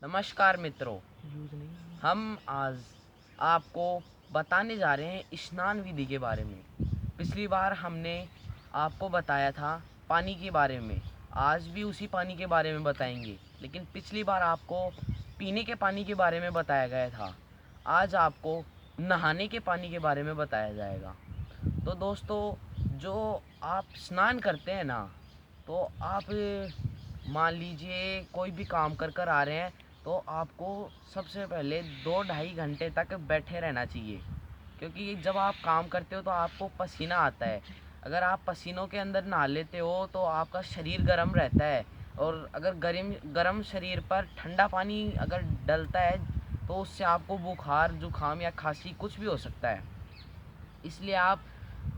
नमस्कार मित्रों। हम आज आपको बताने जा रहे हैं स्नान विधि के बारे में। पिछली बार हमने आपको बताया था पानी के बारे में, आज भी उसी पानी के बारे में बताएंगे, लेकिन पिछली बार आपको पीने के पानी के बारे में बताया गया था। आज आपको नहाने के पानी के बारे में बताया जाएगा। तो दोस्तों, जो आप स्नान करते हैं ना, तो आप मान लीजिए कोई भी काम कर कर आ रहे हैं, तो आपको सबसे पहले 2-2.5 घंटे तक बैठे रहना चाहिए, क्योंकि जब आप काम करते हो तो आपको पसीना आता है। अगर आप पसीनों के अंदर नहा लेते हो तो आपका शरीर गर्म रहता है, और अगर गर्म शरीर पर ठंडा पानी अगर डलता है तो उससे आपको बुखार, जुकाम या खांसी कुछ भी हो सकता है। इसलिए आप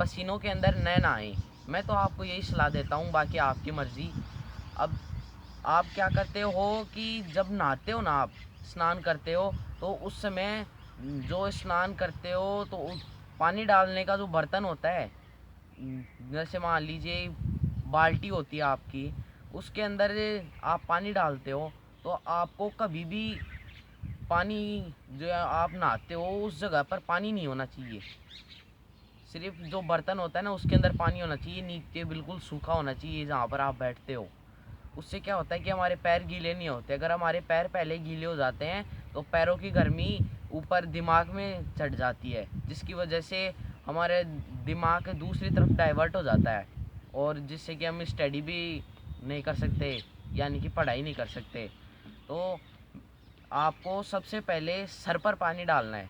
पसीनों के अंदर न नहाएं। मैं तो आपको यही सलाह देता हूँ, बाकी आपकी मर्ज़ी। अब आप क्या करते हो कि जब नहाते हो ना, आप स्नान करते हो, तो उस समय जो स्नान करते हो तो पानी डालने का जो बर्तन होता है, जैसे मान लीजिए बाल्टी होती है आपकी, उसके अंदर आप पानी डालते हो, तो आपको कभी भी पानी, जो आप नहाते हो उस जगह पर पानी नहीं होना चाहिए। सिर्फ जो बर्तन होता है ना, उसके अंदर पानी होना चाहिए, नीचे बिल्कुल सूखा होना चाहिए जहाँ पर आप बैठते हो। उससे क्या होता है कि हमारे पैर गीले नहीं होते। अगर हमारे पैर पहले गीले हो जाते हैं तो पैरों की गर्मी ऊपर दिमाग में चढ़ जाती है, जिसकी वजह से हमारे दिमाग दूसरी तरफ डाइवर्ट हो जाता है, और जिससे कि हम स्टडी भी नहीं कर सकते, यानी कि पढ़ाई नहीं कर सकते। तो आपको सबसे पहले सर पर पानी डालना है।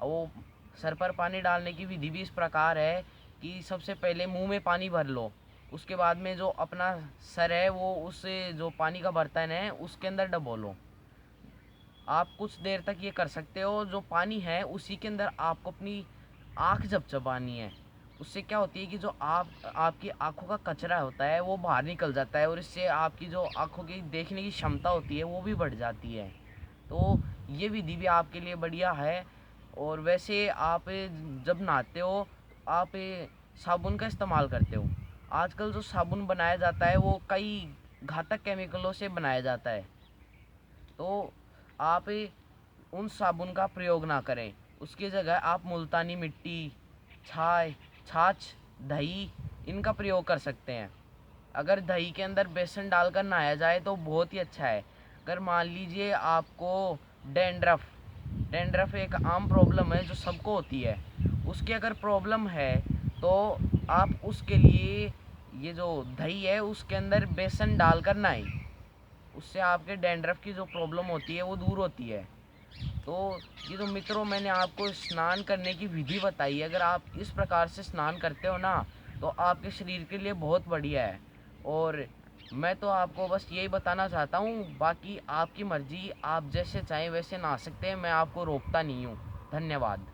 वो सर पर पानी डालने की विधि भी इस प्रकार है कि सबसे पहले मुंह में पानी भर लो, उसके बाद में जो अपना सर है वो उस जो पानी का बर्तन है उसके अंदर डबो लो। आप कुछ देर तक ये कर सकते हो। जो पानी है उसी के अंदर आपको अपनी आँख झपझपानी है। उससे क्या होती है कि जो आपकी आँखों का कचरा होता है वो बाहर निकल जाता है, और इससे आपकी जो आँखों की देखने की क्षमता होती है वो भी बढ़ जाती है। तो ये विधि भी आपके लिए बढ़िया है। और वैसे आप जब नहाते हो आप साबुन का इस्तेमाल करते हो। आजकल जो साबुन बनाया जाता है वो कई घातक केमिकलों से बनाया जाता है, तो आप उन साबुन का प्रयोग ना करें। उसकी जगह आप मुल्तानी मिट्टी, छाछ छाछ दही, इनका प्रयोग कर सकते हैं। अगर दही के अंदर बेसन डालकर नहाया जाए तो बहुत ही अच्छा है। अगर मान लीजिए आपको डेंड्रफ डेंड्रफ एक आम प्रॉब्लम है जो सबको होती है, उसकी अगर प्रॉब्लम है तो आप उसके लिए ये जो दही है उसके अंदर बेसन डालकर नहाएं। उससे आपके डेंड्रफ की जो प्रॉब्लम होती है वो दूर होती है। तो ये जो मित्रों मैंने आपको स्नान करने की विधि बताई है, अगर आप इस प्रकार से स्नान करते हो ना, तो आपके शरीर के लिए बहुत बढ़िया है। और मैं तो आपको बस यही बताना चाहता हूँ, बाकी आपकी मर्ज़ी, आप जैसे चाहें वैसे नहा सकते हैं, मैं आपको रोकता नहीं हूँ। धन्यवाद।